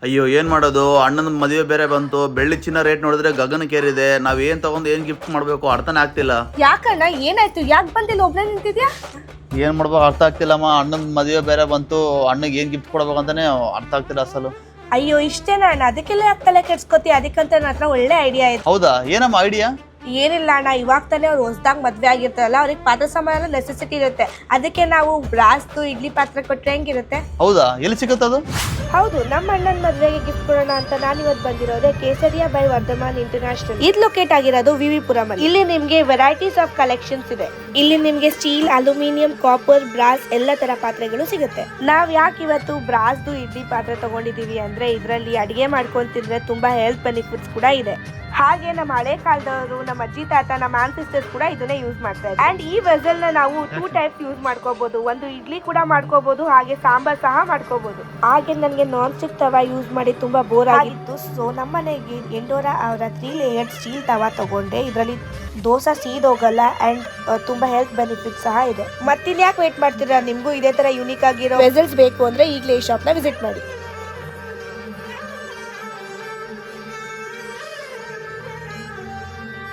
ಅಯ್ಯೋ ಏನ್ ಮಾಡೋದು, ಅಣ್ಣನ ಮದುವೆ ಬೇರೆ ಬಂತು, ಬೆಳ್ಳಿ ಚಿನ್ನ ರೇಟ್ ನೋಡಿದ್ರೆ ಗಗನಕ್ಕೇರಿದೆ. ನಾವ್ ಏನ್ ತಗೊಂಡು ಏನ್ ಗಿಫ್ಟ್ ಮಾಡ್ಬೇಕು ಅರ್ಥನೇ ಆಗ್ತಿಲ್ಲ. ಯಾಕಣ್ಣ ಏನಾಯ್ತು? ಯಾಕೆ ಬಂದಿಲ್ಲ ಒಬ್ನೇ ನಿಂತಿದ್ಯಾ? ಏನ್ ಮಾಡ್ಬೇಕು ಅರ್ಥ ಆಗ್ತಿಲ್ಲಮ್ಮ. ಅಣ್ಣನ ಮದುವೆ ಬೇರೆ ಬಂತು, ಅಣ್ಣಗೆ ಏನ್ ಗಿಫ್ಟ್ ಕೊಡ್ಬೇಕಂತಾನೆ ಅರ್ಥ ಆಗ್ತಿಲ್ಲ ಅಸಲು. ಅಯ್ಯೋ ಇಷ್ಟೇನಾ ಅಣ್ಣ? ಅದಕ್ಕೆಲ್ಲ ಯಾಕೆ ತಲೆ ಕೆಡ್ಸ್ಕೊತಿ? ಅದಕ್ಕಂತ ನನ್ನ ಹತ್ರ ಒಳ್ಳೆ ಐಡಿಯಾ ಇದೆ. ಹೌದಾ, ಏನಮ್ಮ ಐಡಿಯಾ? ಏನಿಲ್ಲ ಅಣ್ಣ, ಇವಾಗ ತಾನೇ ಅವ್ರು ಹೊಸದಾಗಿ ಮದ್ವೆ ಆಗಿರ್ತಾರಲ್ಲ, ಅವ್ರಿಗೆ ಪಾತ್ರೆ ಸಾಮಾನೆಲ್ಲ ನೆಸೆಸಿಟಿ ಇರುತ್ತೆ. ಅದಕ್ಕೆ ನಾವು ಬ್ರಾಸ್ದು ಇಡ್ಲಿ ಪಾತ್ರೆ ಕೊಟ್ರೆ ಹೆಂಗಿರುತ್ತೆ? ಹೌದಾ, ಎಲ್ಲಿ ಸಿಗುತ್ತದು? ಹೌದು, ನಮ್ಮ ಅಣ್ಣನ ಮದ್ವೆಗೆ ಗಿಫ್ಟ್ ಕೊಡೋಣ ಅಂತ ನಾನು ಇವತ್ತು ಬಂದಿರೋದೆ ಕೇಸರಿಯಾ ಬೈ ವರ್ಧಮಾನ್ ಇಂಟರ್ನ್ಯಾಷನಲ್. ಇದು ಲೊಕೇಟ್ ಆಗಿರೋದು ವಿವಿಪುರಂ ಅಲ್ಲಿ. ಇಲ್ಲಿ ನಿಮ್ಗೆ ವೆರೈಟೀಸ್ ಆಫ್ ಕಲೆಕ್ಷನ್ಸ್ ಇದೆ. ಇಲ್ಲಿ ನಿಮ್ಗೆ ಸ್ಟೀಲ್, ಅಲ್ಯೂಮಿನಿಯಂ, ಕಾಪರ್, ಬ್ರಾಸ್ ಎಲ್ಲ ತರ ಪಾತ್ರೆಗಳು ಸಿಗುತ್ತೆ. ನಾವ್ ಯಾಕೆ ಇವತ್ತು ಬ್ರಾಸ್ದು ಇಡ್ಲಿ ಪಾತ್ರೆ ತಗೊಂಡಿದೀವಿ ಅಂದ್ರೆ ಇದರಲ್ಲಿ ಅಡಿಗೆ ಮಾಡ್ಕೊಂಡು ತಿಂದ್ರೆ ತುಂಬಾ ಹೆಲ್ತ್ ಬೆನಿಫಿಟ್ಸ್ ಕೂಡ ಇದೆ. ಹಾಗೆ ನಮ್ಮ ಹಳೆ ಕಾಲದವರು, ನಮ್ಮ ಅಜ್ಜಿ ತಾತ, ನಮ್ಮ ಆನ್ಸಿಸ್ಟರ್ಸ್ ಕೂಡ ಇದನ್ನೇ ಯೂಸ್ ಮಾಡ್ತಾ ಇದ್ದಾರೆ. ಅಂಡ್ ಈ ವೆಸಲ್ ನ ನಾವು 2 ಟೈಪ್ಸ್ ಯೂಸ್ ಮಾಡ್ಕೋಬಹುದು. ಒಂದು ಇಡ್ಲಿ ಕೂಡ ಮಾಡ್ಕೋಬಹುದು, ಹಾಗೆ ಸಾಂಬಾರ್ ಸಹ ಮಾಡ್ಕೋಬಹುದು. ಹಾಗೆ ನನಗೆ ನಾನ್ ಸ್ಟಿಕ್ ತವಾ ಯೂಸ್ ಮಾಡಿ ತುಂಬಾ ಬೋರ್ ಆಗಿತ್ತು. ಸೊ ನಮ್ಮನೆಗೆ ಎಂಡೋರಾ ಅವರ 3 ಲೇಯರ್ಡ್ ಸ್ಟೀಲ್ ತವಾ ತಗೊಂಡೆ. ಇದರಲ್ಲಿ ದೋಸೆ ಸೀದೋಗಲ್ಲ ಅಂಡ್ ತುಂಬಾ ಹೆಲ್ತ್ ಬೆನಿಫಿಟ್ ಸಹ ಇದೆ. ಮತ್ತಿನ್ಯಾಕೆ ವೇಟ್ ಮಾಡ್ತೀರಾ? ನಿಮ್ಗೂ ಇದೇ ತರ ಯೂನಿಕ್ ಆಗಿರೋ ವೆಸಲ್ಸ್ ಬೇಕು ಅಂದ್ರೆ ಈಗಲೇ ಈ ಶಾಪ್ ನ ವಿಸಿಟ್ ಮಾಡಿ.